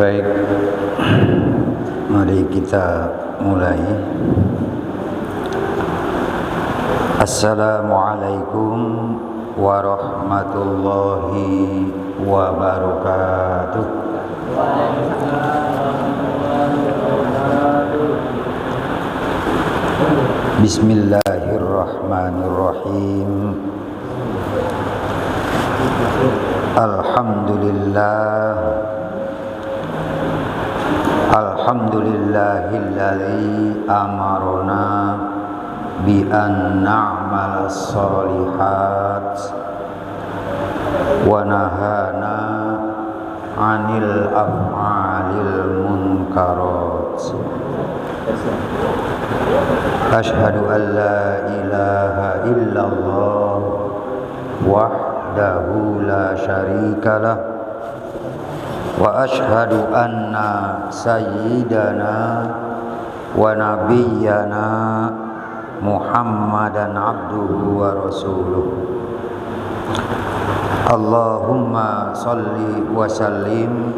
Baik, mari kita mulai. Assalamualaikum warahmatullahi wabarakatuh. Bismillahirrahmanirrahim. Alhamdulillahilladzi amarna bi an na'mal shalihat wa nahana 'anil af'alil munkarat. Asyhadu an la ilaha illallah wahdahu la syarikalah wa asyhadu anna sayyidana wa nabiyyana Muhammadan abduhu wa rasuluh. Allahumma salli wa sallim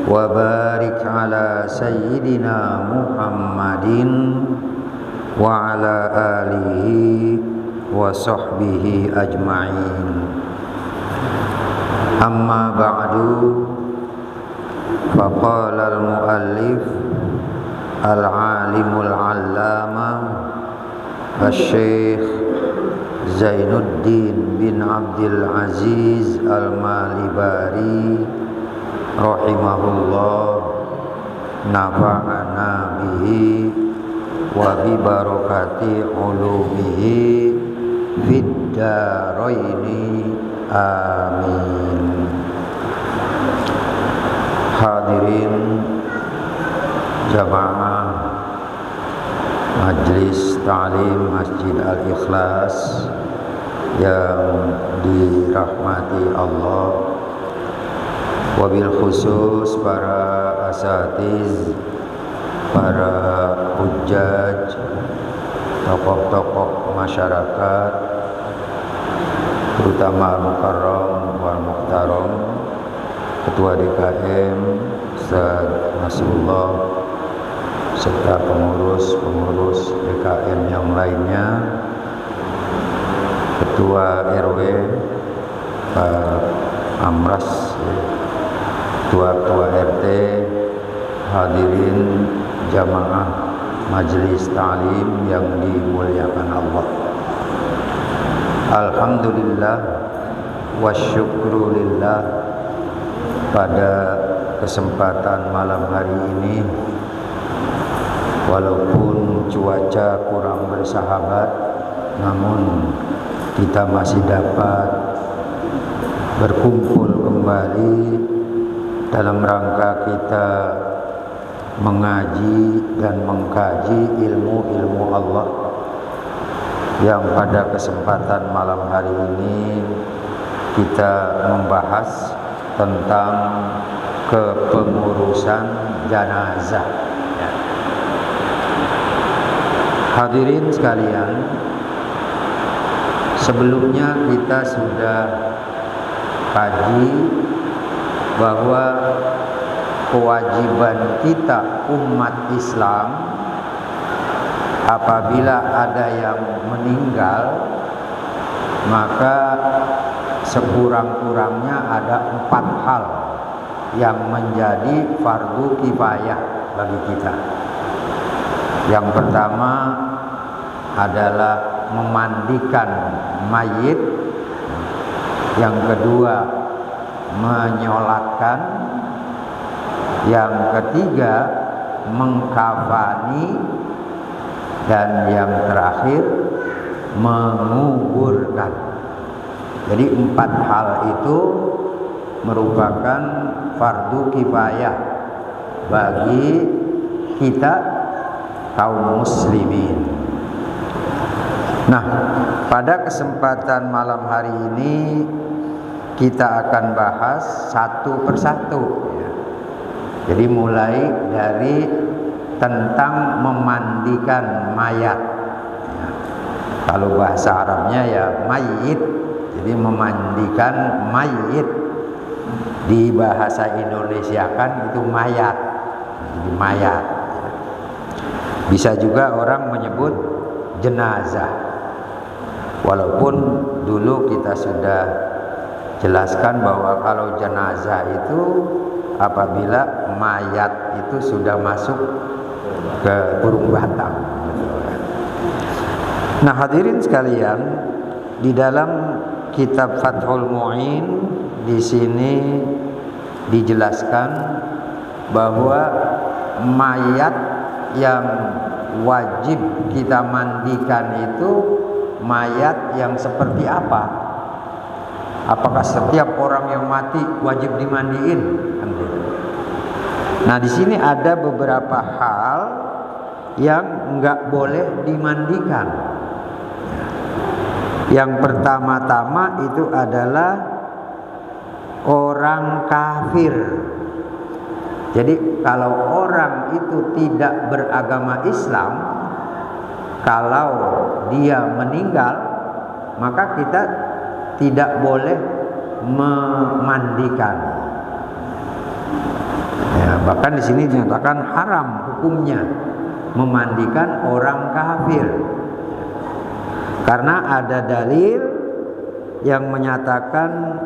wa barik ala sayyidina Muhammadin wa ala alihi wa sahbihi ajma'in. Amma ba'du. Faqala al-muallif al-alimul allamah Asy-Syaikh Zainuddin bin Abdul Aziz Al-Malibari rahimahullah, nafa'ana bihi wa bi barakati ulumihi fid daraini amin. Hadirin jamaah Majlis Ta'lim Masjid Al-Ikhlas yang dirahmati Allah, wabil khusus para asatiz, para hujjaj, tokoh-tokoh masyarakat, terutama Al-Mukarram wal Muhtaram, Ketua DKM Ustaz Nasrullah, serta pengurus-pengurus DKM yang lainnya, Ketua RW Pak Amras, Ketua RT, hadirin jamaah Majelis Ta'lim yang dimuliakan Allah. Alhamdulillah wa syukrulillah, pada kesempatan malam hari ini, walaupun cuaca kurang bersahabat, namun kita masih dapat berkumpul kembali dalam rangka kita mengaji dan mengkaji ilmu-ilmu Allah, yang pada kesempatan malam hari ini kita membahas tentang kepengurusan jenazah. Hadirin sekalian, sebelumnya kita sudah kaji bahwa kewajiban kita umat Islam apabila ada yang meninggal, maka sekurang-kurangnya ada 4 hal yang menjadi fardu kifayah bagi kita. Yang pertama adalah memandikan mayit, yang kedua menyolatkan, yang ketiga mengkafani, dan yang terakhir menguburkan. Jadi 4 hal itu merupakan fardu kifayah bagi kita kaum muslimin. Nah, pada kesempatan malam hari ini kita akan bahas satu persatu ya. Jadi mulai dari tentang memandikan mayat ya. Kalau bahasa Arabnya ya mayit, jadi memandikan mayit. Di bahasa Indonesia kan itu mayat, jadi mayat ya. Bisa juga orang menyebut jenazah, walaupun dulu kita sudah jelaskan bahwa kalau jenazah itu apabila mayat itu sudah masuk ke kurung batang. Nah, hadirin sekalian, di dalam kitab Fathul Mu'in di sini dijelaskan bahwa mayat yang wajib kita mandikan itu mayat yang seperti apa? Apakah setiap orang yang mati wajib dimandiin? Nah, di sini ada beberapa hal yang enggak boleh dimandikan. Yang pertama-tama itu adalah orang kafir. Jadi kalau orang itu tidak beragama Islam, kalau dia meninggal, maka kita tidak boleh memandikan. Ya, bahkan di sini dinyatakan haram hukumnya memandikan orang kafir. Karena ada dalil yang menyatakan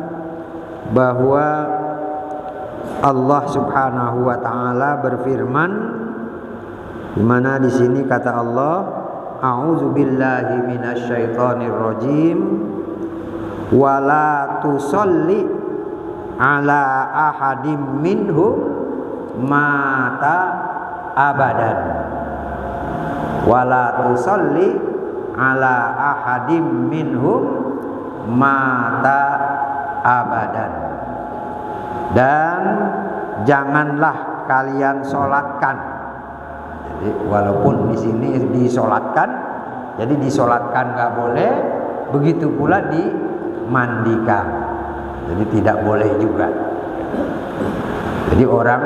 bahwa Allah Subhanahu wa taala berfirman, di mana di sini kata Allah, a'udzu billahi minasyaitonir rajim, wala tusalli ala ahadim minhum mata abadan, wala tusalli ala ahadim minhum mata abadan, dan janganlah kalian sholatkan. Jadi walaupun di sini disolatkan, jadi disolatkan nggak boleh, begitu pula dimandikan, jadi tidak boleh juga. Jadi orang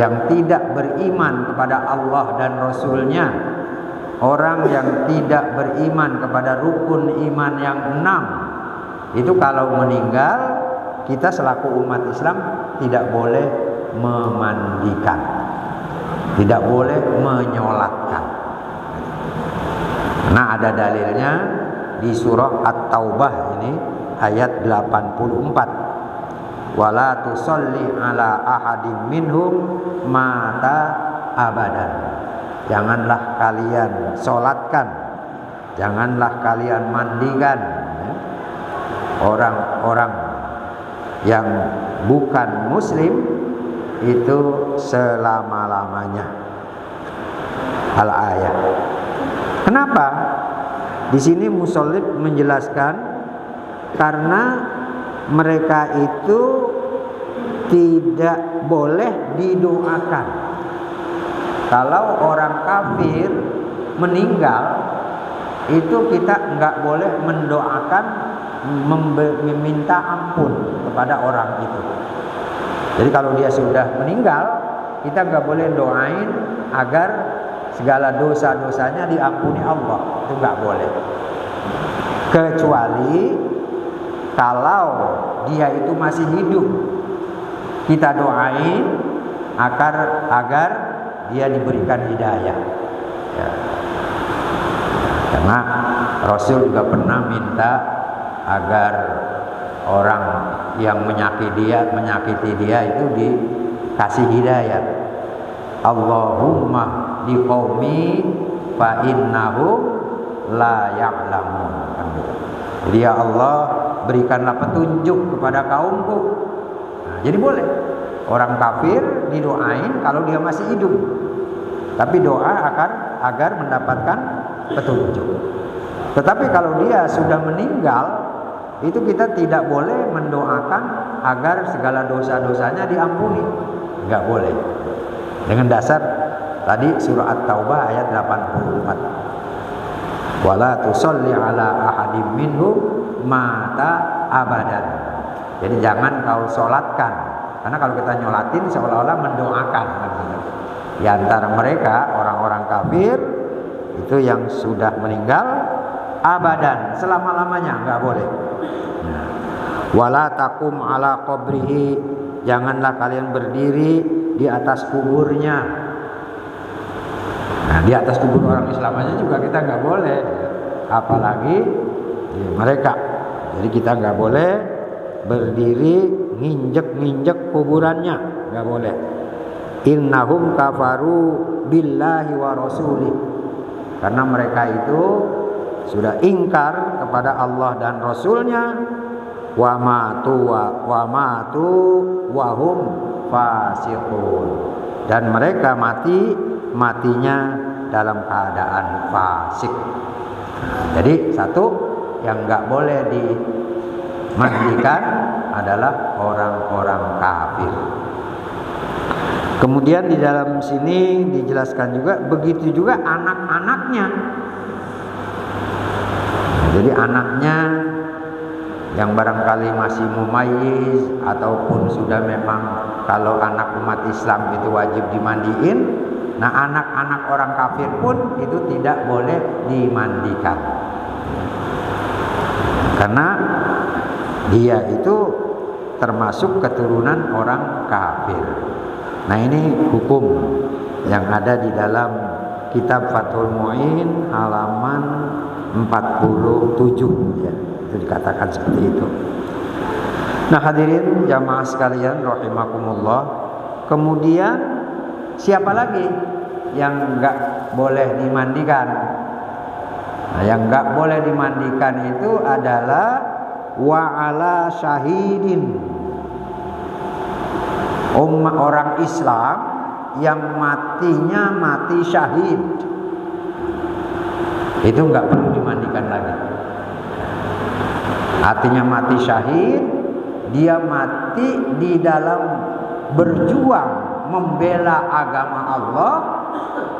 yang tidak beriman kepada Allah dan Rasulnya, orang yang tidak beriman kepada rukun iman yang 6, itu kalau meninggal, kita selaku umat Islam tidak boleh memandikan, tidak boleh menyolatkan. Nah, ada dalilnya di surah At-Taubah ini ayat 84. Wala tusalli ala ahadim minhum mata abadan. Janganlah kalian sholatkan, janganlah kalian mandikan orang-orang yang bukan muslim itu selama-lamanya. Al-ayat. Kenapa? Di sini musannif menjelaskan karena mereka itu tidak boleh didoakan. Kalau orang kafir meninggal, itu kita nggak boleh mendoakan, meminta ampun kepada orang itu. Jadi kalau dia sudah meninggal, kita nggak boleh doain agar segala dosa-dosanya diampuni Allah. Itu nggak boleh. Kecuali kalau dia itu masih hidup, kita doain agar dia diberikan hidayah ya. Karena Rasul juga pernah minta agar orang yang menyakiti dia itu dikasih hidayah. Allahumma liqaumi fa innahum la ya'lamun. Jadi ya Allah, berikanlah petunjuk kepada kaumku. Nah, jadi boleh orang kafir didoain kalau dia masih hidup, tapi doa agar mendapatkan petunjuk. Tetapi kalau dia sudah meninggal, itu kita tidak boleh mendoakan agar segala dosa-dosanya diampuni. Enggak boleh. Dengan dasar tadi surah At-Taubah ayat 84. Wala tusalli ala ahadim minhum mata abadan. Jadi jangan kau sholatkan, karena kalau kita nyolatin seolah-olah mendoakan. Di antara mereka orang-orang kafir itu yang sudah meninggal abadan, selama-lamanya enggak boleh. Wala takum ala qabrihi, janganlah kalian berdiri di atas kuburnya. Nah, di atas kubur orang Islam aja juga kita nggak boleh, apalagi mereka. Jadi kita nggak boleh berdiri nginjek kuburannya, nggak boleh. Innahum kafaru billahi wa rasulih, karena mereka itu sudah ingkar kepada Allah dan Rasulnya. Wa matu wa hum fasiqun, dan mereka matinya dalam keadaan fasik. Jadi satu yang nggak boleh dimandikan adalah orang-orang kafir. Kemudian di dalam sini dijelaskan juga, begitu juga anak-anaknya. Jadi anaknya yang barangkali masih mumayyiz ataupun sudah memang, kalau anak umat Islam itu wajib dimandiin. Nah, anak-anak orang kafir pun itu tidak boleh dimandikan, karena dia itu termasuk keturunan orang kafir. Nah, ini hukum yang ada di dalam kitab Fathul Mu'in halaman 47 ya. Itu dikatakan seperti itu. Nah, hadirin jamaah sekalian rahimakumullah. Kemudian siapa lagi yang enggak boleh dimandikan? Nah, yang enggak boleh dimandikan itu adalah wa ala syahidin. Orang Islam yang matinya mati syahid, itu enggak perlu dimandikan lagi. Artinya mati syahid, dia mati di dalam berjuang membela agama Allah,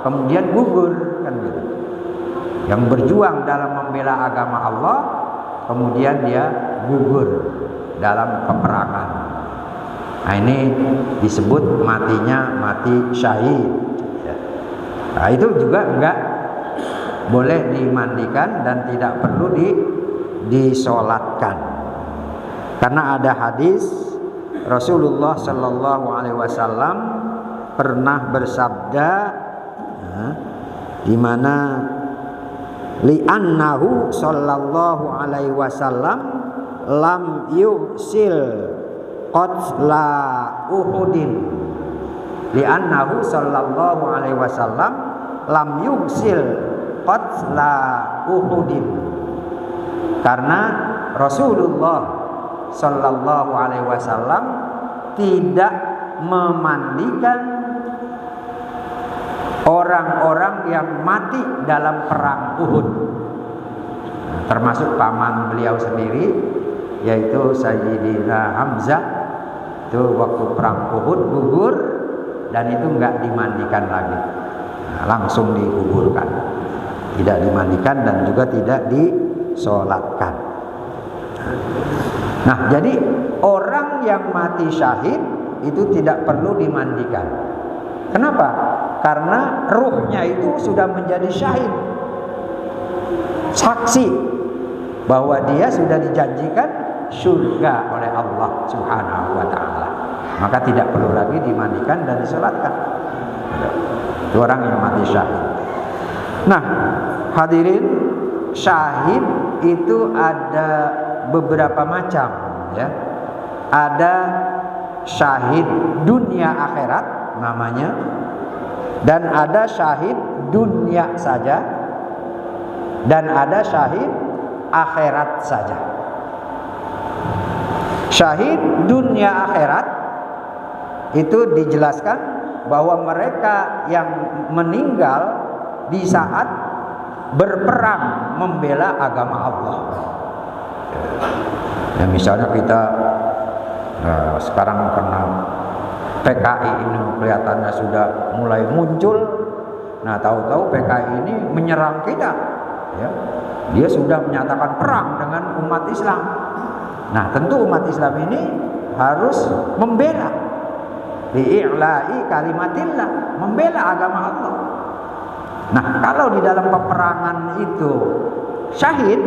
kemudian gugur, kan gitu. Yang berjuang dalam membela agama Allah, kemudian dia gugur dalam peperangan. Nah, ini disebut matinya mati syahid. Nah, itu juga enggak boleh dimandikan dan tidak perlu disolatkan, karena ada hadis Rasulullah Shallallahu Alaihi Wasallam pernah bersabda, di mana li'annahu Shallallahu Alaihi Wasallam lam yusil qatla Uhudin. Li'annahu Shallallahu Alaihi Wasallam lam yusil qatla Uhudin. Karena Rasulullah Sallallahu Alaihi Wasallam tidak memandikan orang-orang yang mati dalam perang Uhud, termasuk paman beliau sendiri, yaitu Sayyidina Hamzah. Itu waktu perang Uhud gugur, dan itu enggak dimandikan lagi, langsung dikuburkan, tidak dimandikan dan juga tidak disolatkan. Nah, jadi orang yang mati syahid itu tidak perlu dimandikan. Kenapa? Karena ruhnya itu sudah menjadi syahid, saksi bahwa dia sudah dijanjikan surga oleh Allah Subhanahu wa ta'ala. Maka tidak perlu lagi dimandikan dan disolatkan. Itu orang yang mati syahid. Nah, hadirin, syahid itu ada beberapa macam ya. Ada syahid dunia akhirat namanya, dan ada syahid dunia saja, dan ada syahid akhirat saja. Syahid dunia akhirat itu dijelaskan bahwa mereka yang meninggal di saat berperang membela agama Allah. Ya, misalnya kita sekarang karena PKI ini kelihatannya sudah mulai muncul. Nah, tahu-tahu PKI ini menyerang kita, ya. Dia sudah menyatakan perang dengan umat Islam. Nah, tentu umat Islam ini harus membela, li'i'la'i kalimatillah, membela agama Allah. Nah, kalau di dalam peperangan itu syahid,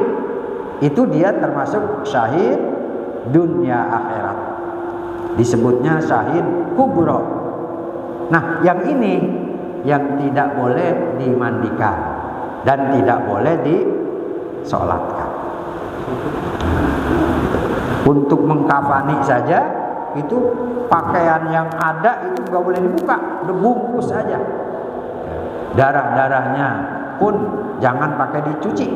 itu dia termasuk syahid dunia akhirat. Disebutnya syahid kubro. Nah, yang ini yang tidak boleh dimandikan dan tidak boleh disolatkan. Untuk mengkafani saja itu pakaian yang ada itu nggak boleh dibuka, dibungkus saja. Darah-darahnya pun jangan pakai dicuci,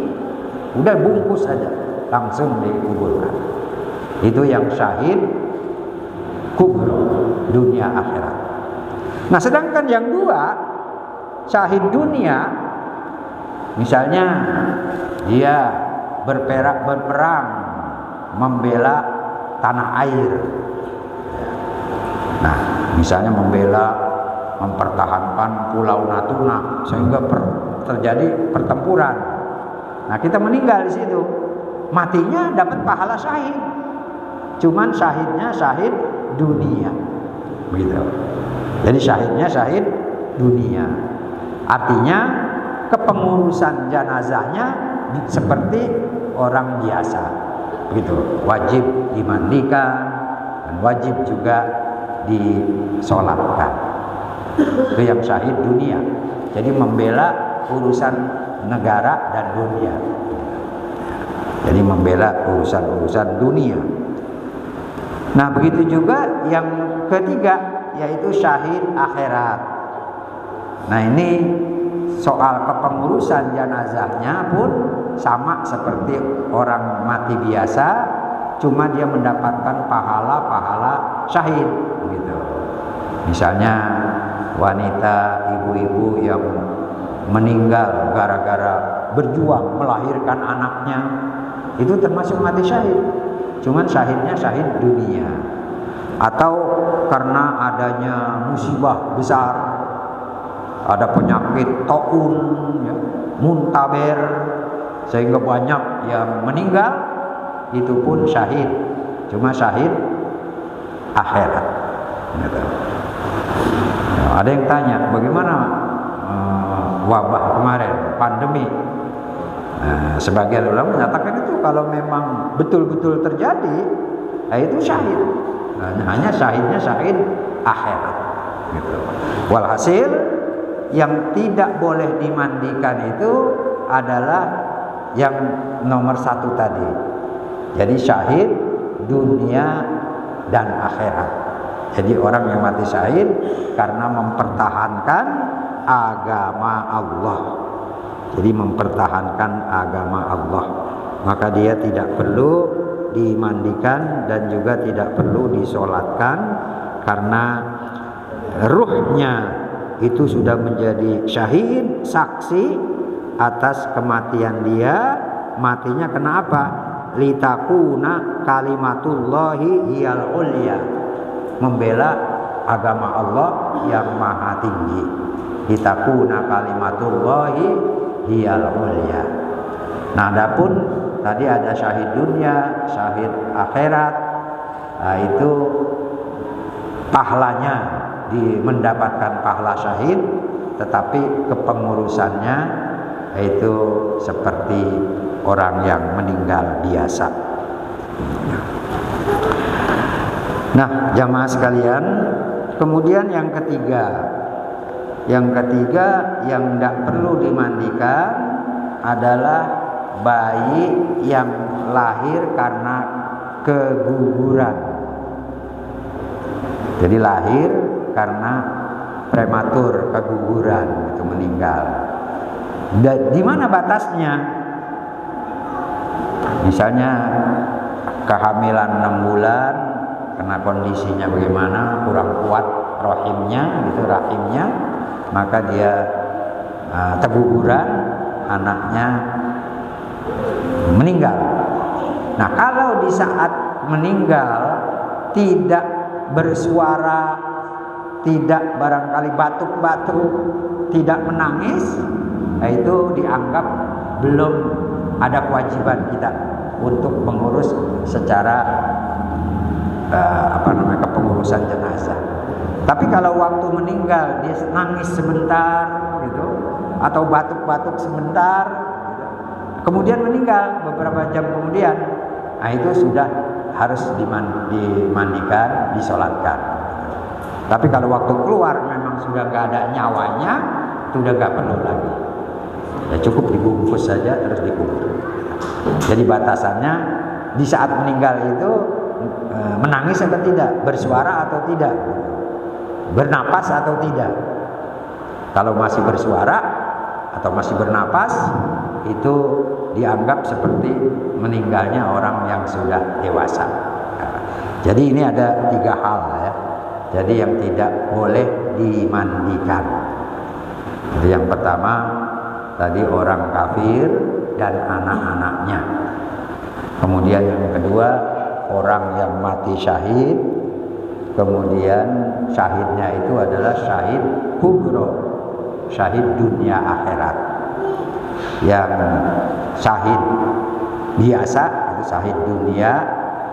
udah bungkus saja, langsung dikuburkan. Itu yang syahid kubro, dunia akhirat. Nah, sedangkan yang dua, syahid dunia, misalnya dia berperang membela tanah air. Nah, misalnya mempertahankan Pulau Natuna sehingga terjadi pertempuran. Nah, kita meninggal di situ, matinya dapat pahala syahid. Cuman syahidnya syahid dunia, gitu. Jadi syahidnya syahid dunia. Artinya kepengurusan jenazahnya seperti orang biasa, gitu. Wajib dimandikan dan wajib juga disolatkan. Itu yang syahid dunia. Jadi membela urusan negara dan dunia. Jadi membela urusan dunia. Nah, begitu juga yang ketiga, yaitu syahid akhirat. Nah, ini soal kepengurusan jenazahnya pun sama seperti orang mati biasa, cuma dia mendapatkan pahala syahid, gitu. Misalnya wanita, ibu-ibu yang meninggal gara-gara berjuang melahirkan anaknya, itu termasuk mati syahid. Cuman syahidnya syahid dunia. Atau karena adanya musibah besar, ada penyakit taun, ya, muntaber, sehingga banyak yang meninggal, itu pun syahid. Cuma syahid akhirat, gitu. Nah, ada yang tanya, bagaimana wabah kemarin, pandemi? Nah, sebagian ulama menyatakan itu kalau memang betul-betul terjadi, itu syahid. Nah, hanya syahidnya syahid akhirat, gitu. Walhasil yang tidak boleh dimandikan itu adalah yang nomor satu tadi. Jadi syahid dunia dan akhirat. Jadi orang yang mati syahid karena mempertahankan agama Allah. Jadi mempertahankan agama Allah, maka dia tidak perlu dimandikan dan juga tidak perlu disolatkan, karena ruhnya itu sudah menjadi syahid, saksi atas kematian dia. Matinya kenapa? Litakuna kalimatullahi hiyal ulya, membela agama Allah yang maha tinggi. Litakuna kalimatullahi hiyal ulya. Nah, adapun tadi ada syahid dunia, syahid akhirat. Nah, itu pahalanya mendapatkan pahala syahid, tetapi kepengurusannya itu seperti orang yang meninggal biasa. Nah, jamaah sekalian, kemudian yang ketiga yang tidak perlu dimandikan adalah bayi yang lahir karena keguguran. Jadi lahir karena prematur, keguguran, itu meninggal. Di mana batasnya? Misalnya kehamilan 6 bulan, karena kondisinya bagaimana, kurang kuat rahimnya, maka dia keguguran, anaknya meninggal. Nah, kalau di saat meninggal tidak bersuara, tidak barangkali batuk-batuk, tidak menangis, nah itu dianggap belum ada kewajiban kita untuk mengurus secara kepengurusan jenazah. Tapi kalau waktu meninggal dia nangis sebentar gitu, atau batuk-batuk sebentar gitu, kemudian meninggal beberapa jam kemudian, nah itu sudah harus dimandikan, disolatkan. Tapi kalau waktu keluar memang sudah gak ada nyawanya, itu udah gak perlu lagi. Ya cukup dibungkus saja terus dikubur. Jadi batasannya di saat meninggal itu menangis atau tidak, bersuara atau tidak, bernapas atau tidak. Kalau masih bersuara atau masih bernapas, itu dianggap seperti meninggalnya orang yang sudah dewasa. Jadi ini ada 3 hal ya. Jadi yang tidak boleh dimandikan. Jadi yang pertama tadi orang kafir dan anak-anaknya. Kemudian yang kedua orang yang mati syahid. Kemudian syahidnya itu adalah syahid kubro, syahid dunia akhirat. Yang syahid biasa itu syahid dunia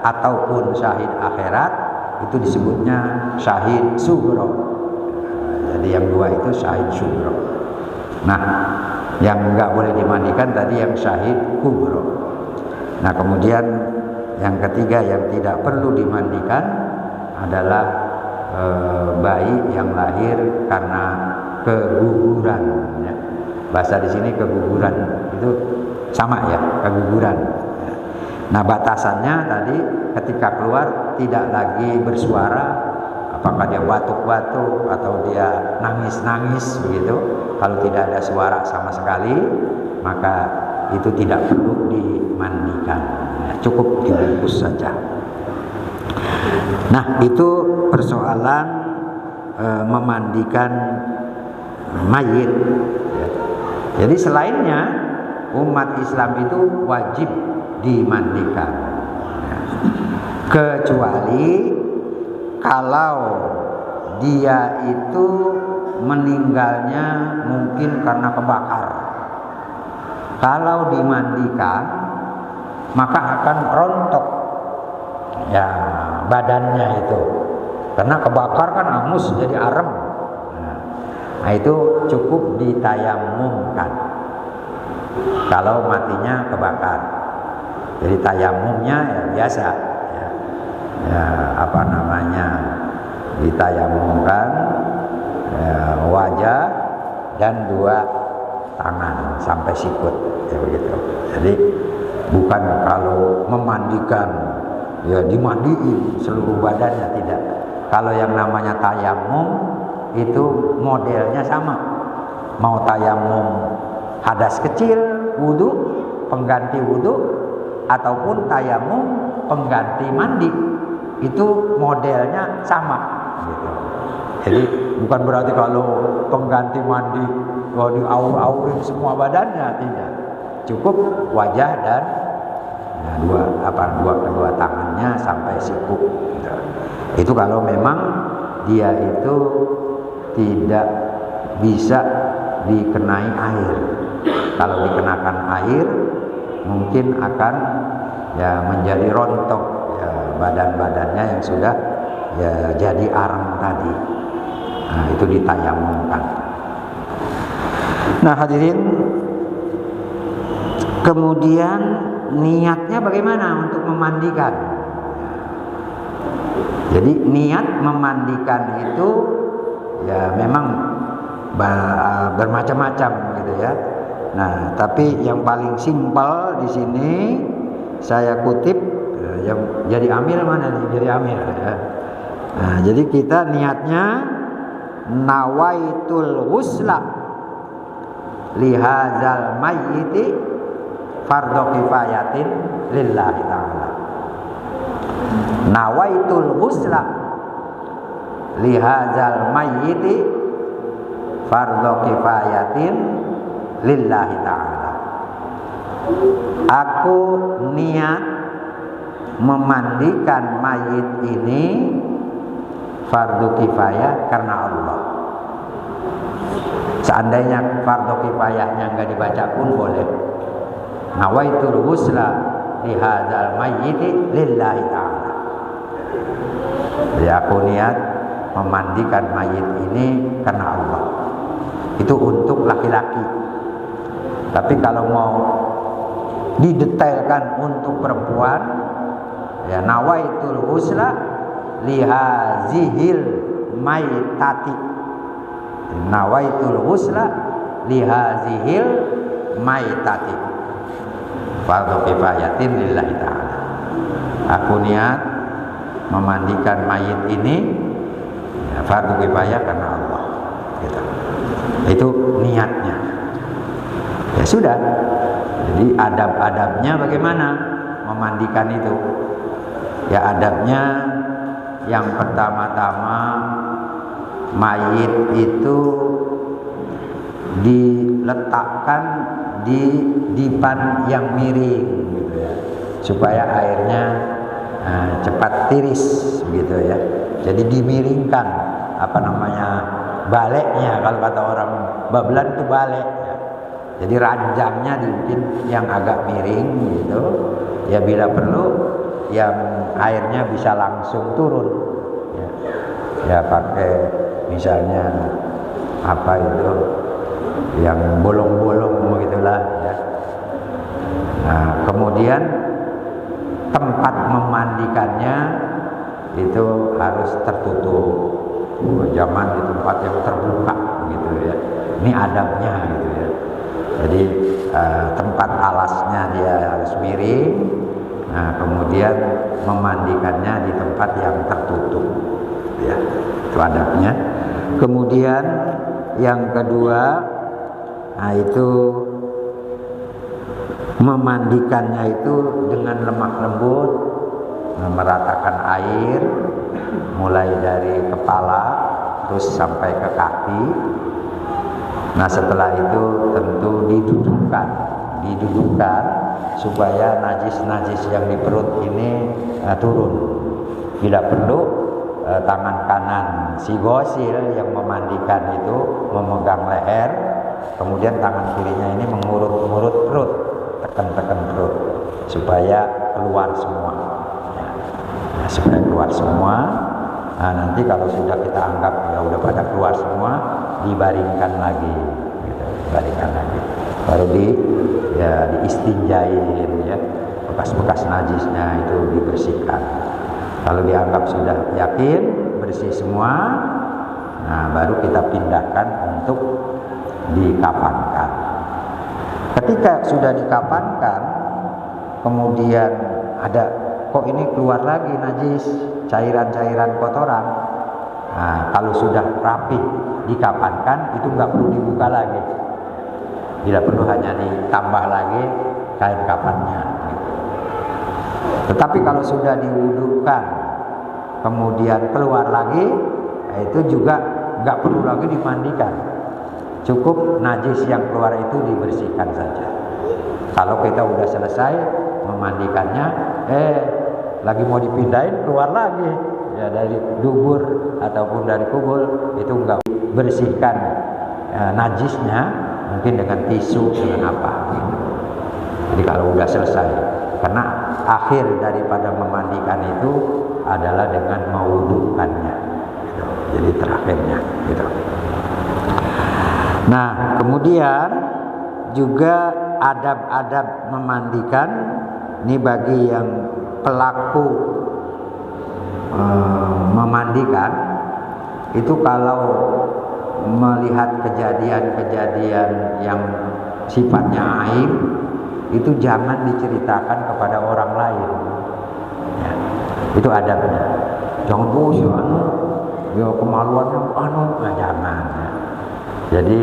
ataupun syahid akhirat itu disebutnya syahid sugro. Jadi yang 2 itu syahid sugro. Nah, yang nggak boleh dimandikan tadi yang syahid kubro. Nah, kemudian yang ketiga yang tidak perlu dimandikan adalah bayi yang lahir karena keguguran. Ya. Bahasa di sini keguguran itu sama ya, keguguran. Nah, batasannya tadi ketika keluar tidak lagi bersuara, apakah dia batuk-batuk atau dia nangis-nangis begitu. Kalau tidak ada suara sama sekali, maka itu tidak perlu dimandikan. Ya, cukup dibungkus saja. Nah, itu persoalan memandikan mayit. Ya. Jadi selainnya umat Islam itu wajib dimandikan. Ya. Kecuali kalau dia itu meninggalnya mungkin karena kebakar. Kalau dimandikan maka akan rontok ya badannya itu, karena kebakar kan hangus jadi arem. Nah itu cukup ditayamumkan kalau matinya kebakar. Jadi tayamumnya ya biasa ya, ditayamumkan wajah dan 2 tangan sampai sikut ya begitu. Jadi bukan kalau memandikan ya dimandiin seluruh badannya, tidak. Kalau yang namanya tayamum itu modelnya sama. Mau tayamum hadas kecil wudu, pengganti wudu, ataupun tayamum pengganti mandi, itu modelnya sama gitu. Jadi bukan berarti kalau pengganti mandi diaur-aurin semua badannya, tidak. Cukup wajah dan kedua tangannya sampai siku gitu. Itu kalau memang dia itu tidak bisa dikenai air. Kalau dikenakan air mungkin akan ya menjadi rontok ya, badan-badannya yang sudah ya jadi arang tadi. Nah, itu ditayamumkan. Nah, hadirin, kemudian niatnya bagaimana untuk memandikan? Jadi niat memandikan itu ya memang bermacam-macam gitu ya. Nah, tapi yang paling simpel di sini saya kutip Yang jadi amil mana nih? Jadi amil ya. Nah, jadi kita niatnya nawaitul ghusla lihazal mayyiti fardhu kifayatin lillahi ta'ala. Nawaitul ghusla lihazal mayyiti fardhu kifayatin lillahi ta'ala. Aku niat memandikan mayit ini fardu kifayah karena Allah. Seandainya fardu kifayahnya enggak dibaca pun boleh. Nawaitul ghusla li hadzal mayyiti lillahi ta'ala. Jadi aku niat memandikan mayit ini karena Allah. Itu untuk laki-laki. Tapi kalau mau didetailkan untuk perempuan, ya nawaitul ghusla lihazihil maitati. Nawaitul ghusla lihazihil maitati fardhu kifayatin lillahi ta'ala. Aku niat memandikan mayit ini ya, fardhu kifayah karena Allah gitu. Itu niatnya. Ya sudah. Jadi adab-adabnya bagaimana memandikan itu? Ya adabnya yang pertama-tama mayit itu diletakkan di dipan yang miring gitu ya, supaya airnya cepat tiris gitu ya. Jadi dimiringkan apa namanya baleknya, kalau kata orang Bablan itu balek ya. Jadi ranjangnya dibikin yang agak miring gitu ya, bila perlu yang airnya bisa langsung turun ya, ya pakai misalnya apa itu yang bolong-bolong begitulah ya. Nah kemudian tempat memandikannya itu harus tertutup, jangan di tempat yang terbuka gitu ya. Ini adabnya gitu ya. Jadi tempat alasnya dia harus miring. Nah kemudian memandikannya di tempat yang tertutup ya, itu adabnya. Kemudian yang kedua, nah itu memandikannya itu dengan lemah lembut, meratakan air mulai dari kepala terus sampai ke kaki. Nah setelah itu tentu didudukkan supaya najis-najis yang di perut ini turun. Bila perlu tangan kanan si ghusil yang memandikan itu memegang leher, kemudian tangan kirinya ini mengurut-ngurut perut, tekan-tekan perut supaya keluar semua ya. Nah, supaya keluar semua. Nah nanti kalau sudah kita anggap ya udah pada keluar semua, dibaringkan lagi gitu, dibaringkan lagi baru diistinjain ya, bekas-bekas najisnya itu dibersihkan. Kalau dianggap sudah yakin bersih semua, nah baru kita pindahkan untuk dikafankan. Ketika sudah dikafankan, kemudian ada kok ini keluar lagi najis, cairan-cairan kotoran. Nah, kalau sudah rapi dikafankan itu nggak perlu dibuka lagi. Bila perlu hanya ditambah lagi kain kafannya. Tetapi kalau sudah diwudukan kemudian keluar lagi, itu juga nggak perlu lagi dimandikan. Cukup najis yang keluar itu dibersihkan saja. Kalau kita udah selesai memandikannya, lagi mau dipindahin keluar lagi ya dari dubur ataupun dari kubul, itu nggak bersihkan najisnya, mungkin dengan tisu dengan apa gitu. Jadi kalau udah selesai, karena akhir daripada memandikan itu adalah dengan mewudukannya gitu. Jadi terakhirnya gitu. Nah kemudian juga adab-adab memandikan ini bagi yang pelaku memandikan itu, kalau melihat kejadian-kejadian yang sifatnya aib itu jangan diceritakan kepada orang lain. Ya. Itu adabnya. Jangan bos ya kemaluannya nah, jangan. Ya. Jadi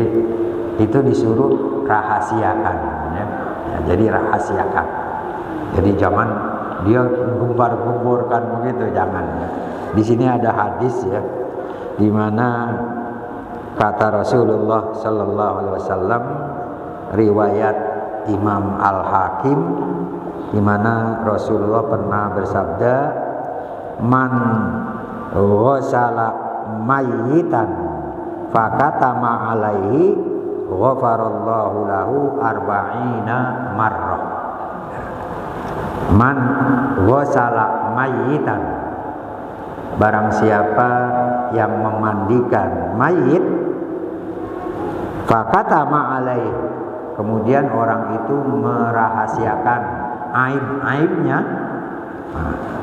itu disuruh rahasiakan. Ya. Ya, jadi rahasiakan. Jadi jangan dia gembar-gemborkan begitu, jangan. Ya. Di sini ada hadis ya, di mana kata Rasulullah Sallallahu Alaihi Wasallam, riwayat Imam Al-Hakim, di mana Rasulullah pernah bersabda, man ghasala mayyitan fakatama alaihi ghafarallahu lahu arba'ina marrah. Man ghasala mayyitan, barang siapa yang memandikan mayit, fakatama alaihi, kemudian orang itu merahasiakan aib-aibnya,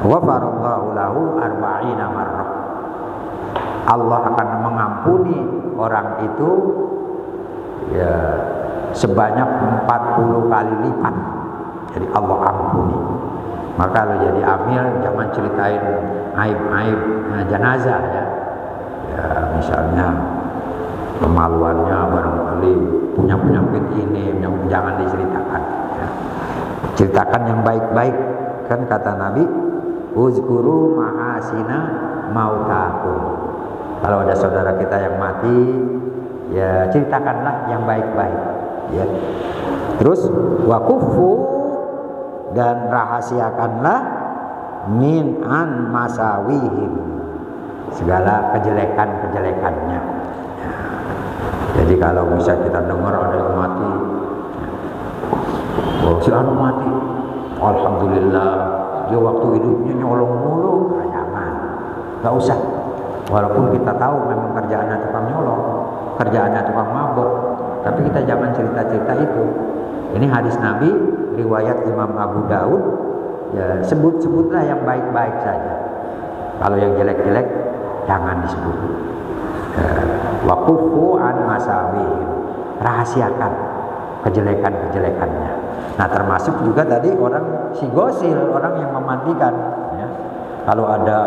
ghafarallahu lahu arba'ina marrah, Allah akan mengampuni orang itu ya sebanyak 40 kali lipat. Jadi Allah ampuni. Maka kalau jadi amil jangan ceritain aib-aib jenazah ya. Ya misalnya kemaluannya barangkali punya penyakit ini, jangan diceritakan ya. Ceritakan yang baik-baik. Kan kata Nabi, uzkuru mahasina mautakum. Kalau ada saudara kita yang mati, ya ceritakanlah yang baik-baik ya. Terus wakufu, dan rahasiakanlah min an masawihim, segala kejelekan-kejelekannya ya. Jadi kalau bisa kita dengar ada yang mati, oh si anu mati, alhamdulillah dia waktu hidupnya nyolong mulu, nah, jangan, nggak usah. Walaupun kita tahu memang kerjaannya tukang nyolong, kerjaannya tukang mabok, tapi kita jangan cerita-cerita itu. Ini hadis Nabi, riwayat Imam Abu Daud. Ya, sebut-sebutlah yang baik-baik saja. Kalau yang jelek-jelek jangan disebut. Waqufu an masawihim, rahasiakan kejelekan-kejelekannya. Nah, termasuk juga tadi orang si gosil, orang yang memandikan. Ya. Kalau ada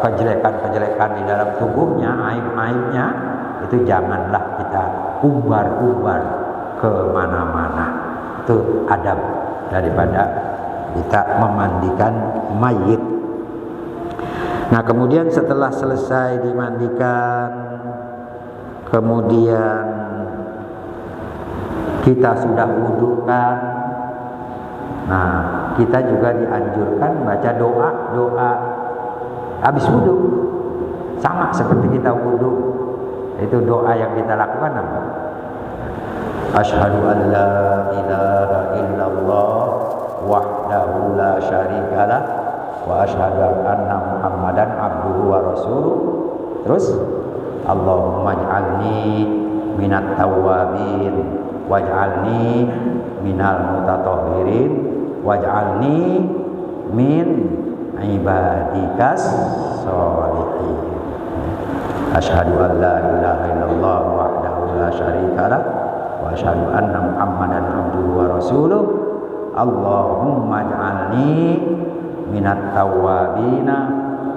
kejelekan-kejelekan di dalam tubuhnya, aib-aibnya, itu janganlah kita umbar-umbar ke mana-mana. Itu adab daripada kita memandikan mayit. Nah, kemudian setelah selesai dimandikan, kemudian kita sudah wudukan. Nah, kita juga dianjurkan baca doa habis wudu, sama seperti kita wudu. Itu doa yang kita lakukan apa? Asyhadu an la ilaha illallah wahdahu la syarikalah wa asyhadu anna Muhammadan abduhu wa rasuluh. Terus Allahumma ij'alni minat tawwabin waj'alni minal mutatahhirin waj'alni min ibadikas sholihin. Asyhadu an la ilaha illallah wahdahu la syarikalah wa asyhadu anna Muhammadan abduhu wa rasuluh. Allahumma ij'alni minat tawwabina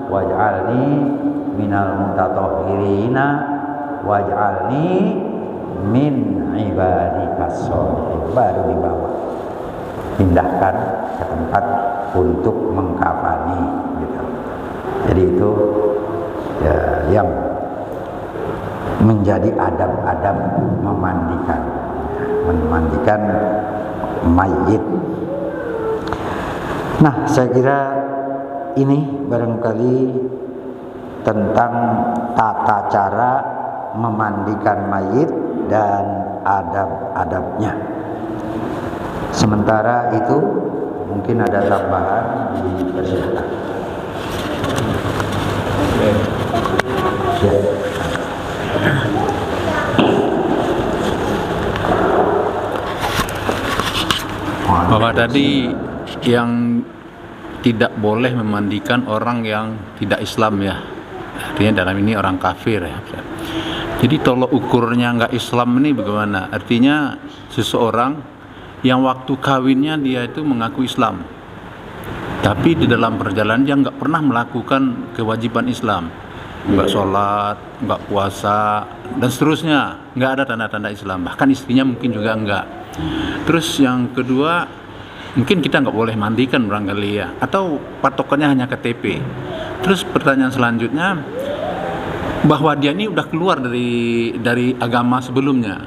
waj'alni minal mutatahhirina waj'alni min ibadikas sholihin. Baru dibawa, pindahkan ke tempat untuk mengkafani gitu. Jadi itu ya, yang menjadi adab-adab memandikan mayit. Nah, saya kira ini barangkali tentang tata cara memandikan mayit dan adab-adabnya. Sementara itu mungkin ada tambahan, dipersilakan. Ya. Bahwa tadi yang tidak boleh memandikan orang yang tidak Islam ya, artinya dalam ini orang kafir ya. Jadi tolok ukurnya nggak Islam ini bagaimana? Artinya seseorang yang waktu kawinnya dia itu mengaku Islam, tapi di dalam perjalanan dia nggak pernah melakukan kewajiban Islam, nggak sholat, nggak puasa, dan seterusnya, nggak ada tanda-tanda Islam, bahkan istrinya mungkin juga nggak. Terus yang kedua, mungkin kita nggak boleh mandikan barangkali ya, atau patokannya hanya KTP. Terus pertanyaan selanjutnya, bahwa dia ini udah keluar dari agama sebelumnya,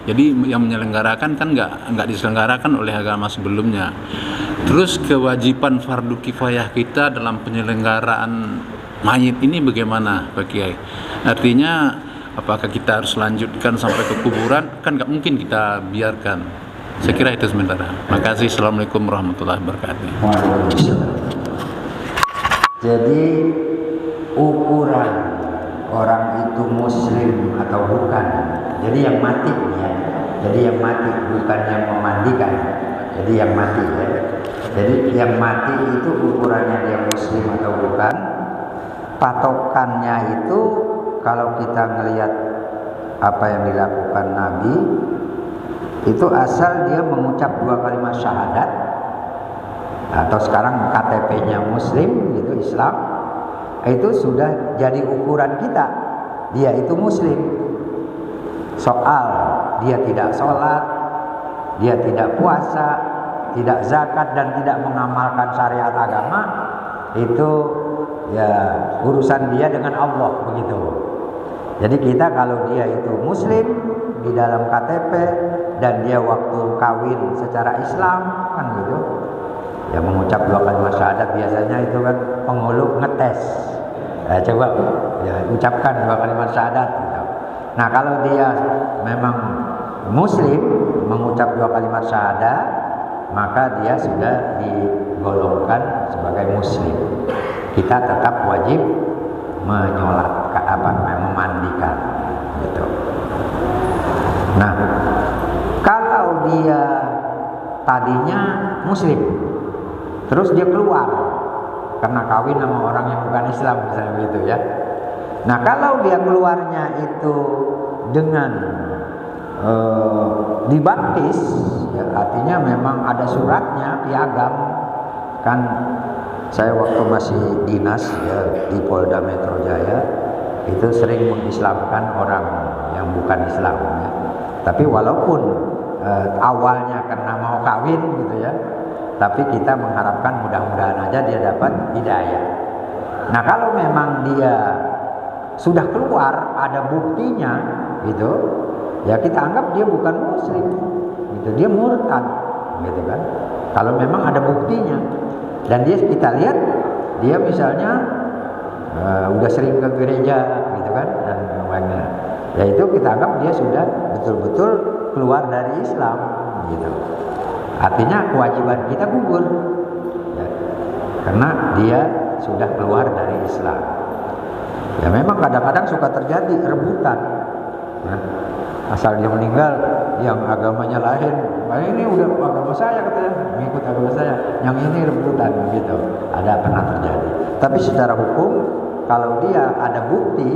jadi yang menyelenggarakan kan nggak diselenggarakan oleh agama sebelumnya. Terus kewajiban fardu kifayah kita dalam penyelenggaraan mayit ini bagaimana Pak Kiai? Artinya apakah kita harus lanjutkan sampai ke kuburan? Kan nggak mungkin kita biarkan. Saya kira itu sementara. Makasih. Assalamualaikum warahmatullahi wabarakatuh. Jadi ukuran orang itu muslim atau bukan, jadi yang mati ya, jadi yang mati bukan yang memandikan, jadi yang mati ya. Jadi yang mati itu ukurannya dia muslim atau bukan. Patokannya itu kalau kita ngelihat apa yang dilakukan Nabi, itu asal dia mengucap 2 kalimat syahadat, atau sekarang KTP-nya muslim gitu, Islam, itu sudah jadi ukuran kita, dia itu muslim. Soal dia tidak sholat, dia tidak puasa, tidak zakat, dan tidak mengamalkan syariat agama, itu ya urusan dia dengan Allah, begitu. Jadi kita kalau dia itu muslim di dalam KTP dan dia waktu kawin secara Islam kan gitu, ya mengucap 2 kalimat syahadat, biasanya itu kan penghulu ngetes, coba ya ucapkan 2 kalimat syahadat gitu. Nah kalau dia memang muslim mengucap 2 kalimat syahadat, maka dia sudah digolongkan sebagai muslim. Kita tetap wajib menyolatkan, memandikan gitu. Nah, kalau dia tadinya muslim, terus dia keluar karena kawin sama orang yang bukan Islam misalnya begitu ya. Nah, kalau dia keluarnya itu dengan dibaptis, ya, artinya memang ada suratnya, piagam. Kan saya waktu masih dinas ya, di Polda Metro Jaya itu sering mengislamkan orang yang bukan Islam ya. Tapi walaupun awalnya karena mau kawin gitu ya, tapi kita mengharapkan mudah-mudahan aja dia dapat hidayah. Nah kalau memang dia sudah keluar, ada buktinya gitu, ya kita anggap dia bukan muslim gitu, dia murtad gitu kan. Kalau memang ada buktinya dan kita lihat dia misalnya udah sering ke gereja gitu kan, dan namanya ya itu kita anggap dia sudah betul-betul keluar dari Islam gitu. Artinya kewajiban kita gugur ya, karena dia sudah keluar dari Islam. Ya memang kadang-kadang suka terjadi rebutan ya. Asal dia meninggal, yang agamanya lain, ini udah agama saya katanya, mengikut agama saya, yang ini rebutan gitu. Ada pernah terjadi. Tapi secara hukum, kalau dia ada bukti,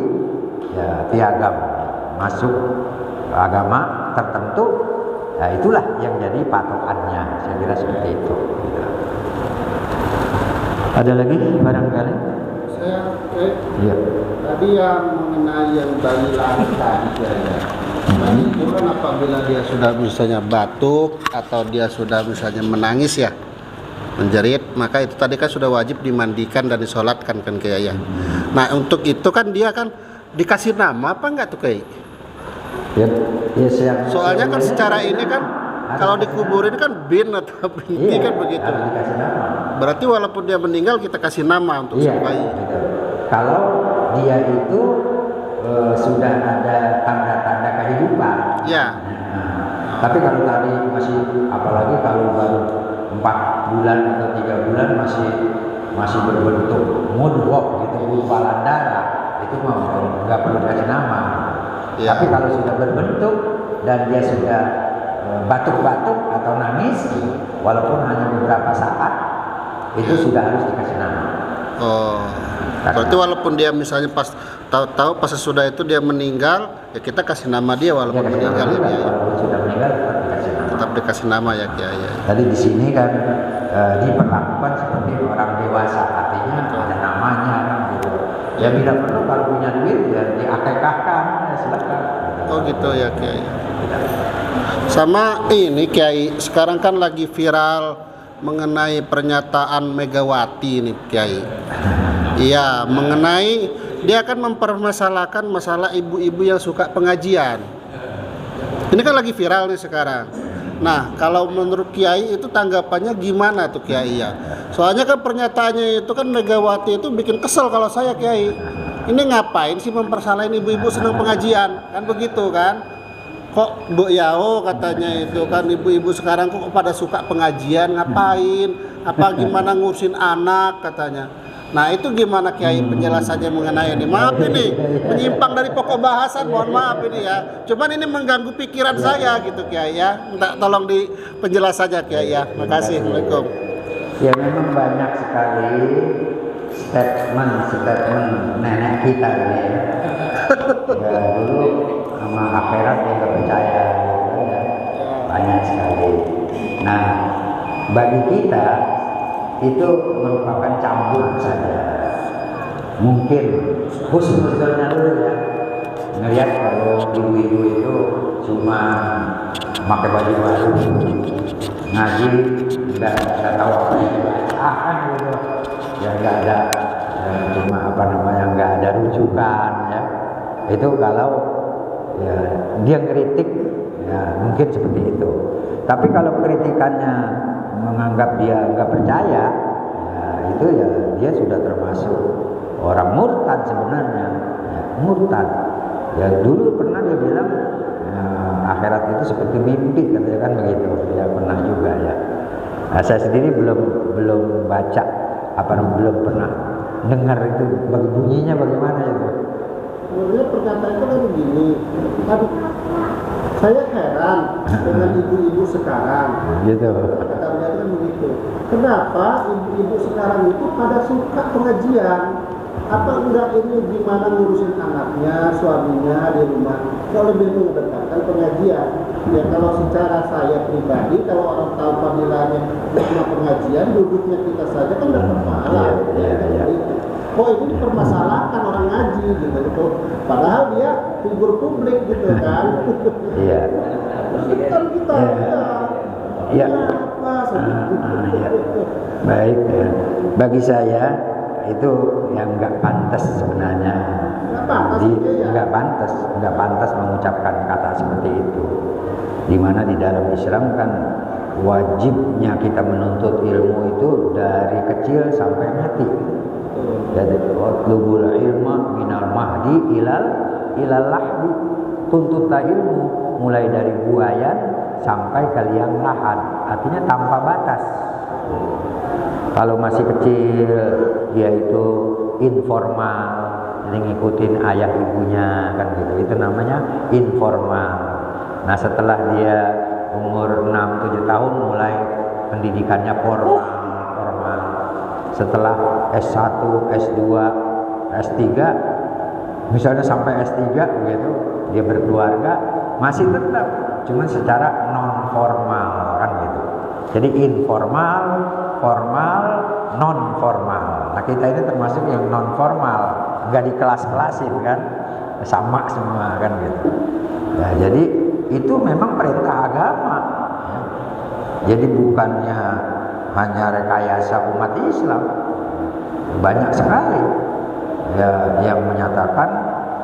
ya piagam masuk agama tertentu, ya itulah yang jadi patokannya. Saya kira seperti itu. Gitu. Ada lagi barangkali? Saya iya. Tadi yang mengenai yang bayi lahir tadi ya. Nah, itu kan apabila dia sudah misalnya batuk atau dia sudah misalnya menangis ya, menjerit, maka itu tadi kan sudah wajib dimandikan dan disolatkan kan Kiai ya. Nah untuk itu kan dia kan dikasih nama apa enggak tuh Kiai? Ya, soalnya kan secara ini kan kalau dikuburin kan bin atau binti kan begitu. Dikasih nama. Berarti walaupun dia meninggal kita kasih nama untuk bayi. Gitu. Kalau dia itu sudah ada tanda-tanda kehidupan. Ya. Nah, tapi kalau tadi masih, apalagi kalau baru 4 bulan atau 3 bulan masih berbentuk mudghah gitu, gumpalan darah, itu mah nggak perlu kasih nama. Ya. Tapi kalau sudah berbentuk dan dia sudah batuk-batuk atau nangis, walaupun hanya beberapa saat, itu sudah harus dikasih nama. Oh. Berarti walaupun dia misalnya pas tahu-tahu pas sesudah itu dia meninggal, ya kita kasih nama dia walaupun meninggal ya. Walaupun sudah meninggal tetap dikasih nama ya Kiai. Ya. Tadi di sini kan diperlakukan seperti orang dewasa, artinya ada namanya kan gitu. Ya bila perlu kalau punya duit ya diakekahkan, ya silakan. Oh gitu ya Kiai. Sama ini Kiai, sekarang kan lagi viral mengenai pernyataan Megawati nih Kiai. Iya, mengenai dia akan mempermasalahkan masalah ibu-ibu yang suka pengajian. Ini kan lagi viral nih sekarang. Nah, kalau menurut Kiai itu tanggapannya gimana tuh Kiai ya? Soalnya kan pernyataannya itu kan Megawati itu bikin kesel kalau saya Kiai. Ini ngapain sih mempersalahin ibu-ibu senang pengajian? Kan begitu kan? Kok Bu Yao katanya itu kan ibu-ibu sekarang kok pada suka pengajian, ngapain? Apa gimana ngurusin anak katanya. Nah itu gimana Kiai penjelasannya mengenai ini? Maaf ini menyimpang dari pokok bahasan, mohon maaf ini ya. Cuman ini mengganggu pikiran saya gitu Kiai ya. Minta tolong di penjelasannya Kiai ya. Makasih. Assalamualaikum. Ya memang banyak sekali statement nenek kita ini ya. Ya dulu sama akhirat yang gak percaya gitu, ya. Banyak sekali. Nah bagi kita itu merupakan campur saja. Mungkin husnuzonnya dulu ya, ngelihat kalau ibu-ibu itu cuma pakai baju baru, ngaji nggak tahu apa yang dibacaan gitu, ya nggak ada, cuma apa namanya nggak ada rujukan ya. Itu kalau ya dia kritik ya mungkin seperti itu. Tapi kalau kritikannya menganggap dia nggak percaya, ya itu ya dia sudah termasuk orang murtad sebenarnya, ya, murtad. Ya dulu pernah dia bilang ya, akhirat itu seperti mimpi, katanya kan begitu. Ya pernah juga ya. Nah, saya sendiri belum baca, belum pernah dengar itu bunyinya bagaimana itu. Sebenarnya perkataan itu kan begini, kan saya heran dengan ibu-ibu sekarang. Gitu. Kata-katanya kan begitu. Kenapa ibu-ibu sekarang itu pada suka pengajian? Apa enggak ini gimana ngurusin anaknya, suaminya di rumah? Kalau lebih mengedekatkan pengajian. Ya kalau secara saya pribadi, kalau orang tahu fadilahnya cuma pengajian, duduknya kita saja kan dapat pahala. Iya. Oh ini dipermasalahkan orang ngaji gitu. Padahal dia figur publik gitu kan. Iya. Kan kita Iya. Ya. Baik ya. Bagi saya itu yang nggak pantas sebenarnya. Nggak pantas mengucapkan kata seperti itu. Dimana di dalam Islam kan wajibnya kita menuntut ilmu itu dari kecil sampai mati. Jadi watlubul ilma minal mahdi ilal lahdi. Tuntutlah ilmu mulai dari buayan sampai ke liang lahat, artinya tanpa batas. Kalau masih kecil dia itu informal, jadi ngikutin ayah ibunya kan gitu, itu namanya informal. Nah setelah dia umur 6-7 tahun mulai pendidikannya formal. Setelah S1, S2, S3, misalnya sampai S3 begitu, dia berkeluarga, masih tetap cuma secara non formal kan gitu. Jadi informal, formal, non formal. Nah kita ini termasuk yang non formal, nggak di kelas-kelasin kan, sama semua kan gitu. Ya, jadi itu memang perintah agama. Ya. Jadi bukannya hanya rekayasa umat Islam, banyak sekali ya yang menyatakan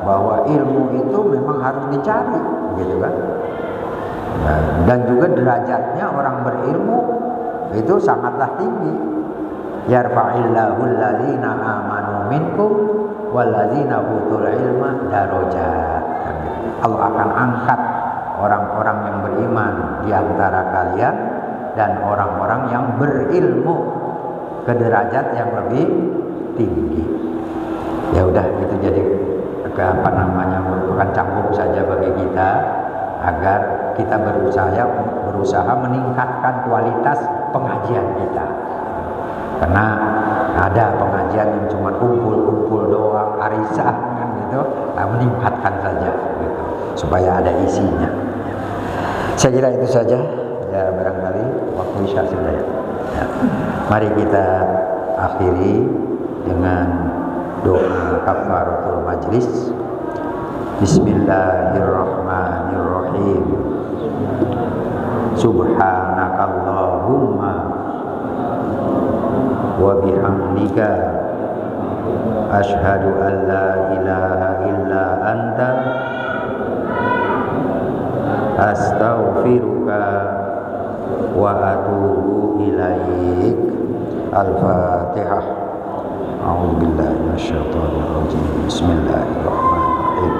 bahwa ilmu itu memang harus dicari, gitu kan? Dan juga derajatnya orang berilmu itu sangatlah tinggi. Yarfa'illahu alladzina amanu minkum walladzina utul ilma darajat. Allah akan angkat orang-orang yang beriman di antara kalian dan orang-orang yang berilmu ke derajat yang lebih tinggi. Ya udah itu jadi merupakan cambuk saja bagi kita agar kita berusaha meningkatkan kualitas pengajian kita. Karena ada pengajian yang cuma kumpul-kumpul doang arisan kan gitu, meningkatkan saja gitu supaya ada isinya. Saya kira itu saja. Ya barangkali waktu isya sudah ya. Mari kita akhiri dengan doa kafaratul majlis. Bismillahirrahmanirrahim. Subhanakallahumma wa bihamdika asyhadu an la ilaha illa anta astaghfiruka wa atubu ilaik. Al-Fatihah. A'udzubillahi minasyaitonir rajim. Bismillahirrahmanirrahim.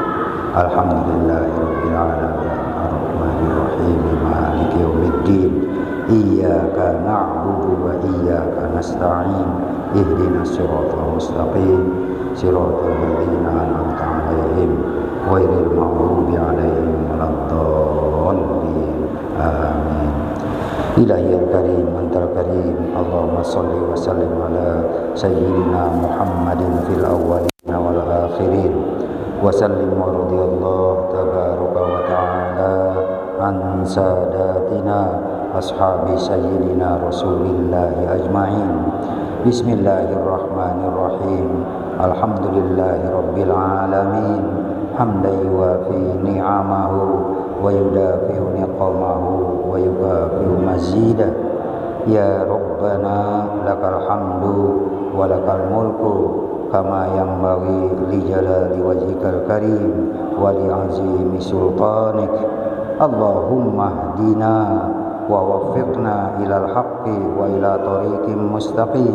Alhamdulillahirabbil alamin. Arrahmanir rahim. Maliki yaumiddin. Iyyaka na'budu wa iyyaka nasta'in. Ihdinas siratal mustaqim. Siratal ladzina an'amta 'alaihim ghairil maghdubi 'alaihim waladdallin. Amin. Ilahiyal karim antal karim. Allahumma salli wa sallim ala sayyidina Muhammadin fil awwalin wal akhirin. Wa sallim wa radiyallahu tabaraka wa ta'ala an sadatina ashabi sayyidina Rasulillahi ajma'in. Bismillahirrahmanirrahim. Alhamdulillahi rabbil alamin. Hamdan yuwafi ni'amahu wa yudafi'u niqamahu wa yukafi'u mazidah. Ya Rabbana lakal hamdu wa lakal mulku kama yanbaghi li jalali wajhikal karim wa li azimi sultanik. Allahumma hdina wa waffiqna ilal haqqi wa ila tariqim mustaqim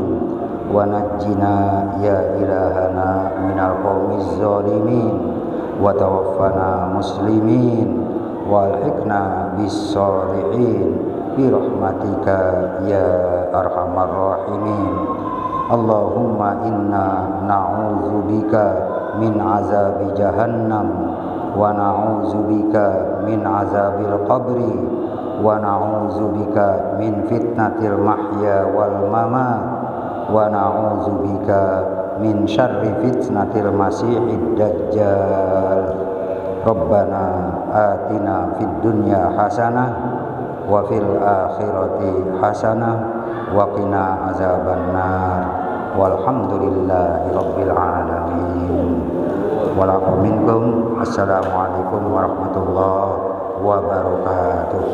wa najjina ya ilahana minal qaumiz zalimin wa tawaffana muslimin wa alhiqna bis salihin bi rahmatika ya arhamar rahimin. Allahumma inna na'udzubika min azabi jahannam wa na'udzubika min azabil qabri wa na'udzubika min fitnatil mahya wal mamat wa na'udzubika min syarri fitnatil masiihid dajjal. Rabbana atina fid dunya hasanah wa fil akhirati hasanah wa qina azabannar. Walhamdulillahi rabbil alamin. Walakum minkum. Assalamualaikum warahmatullahi wabarakatuh.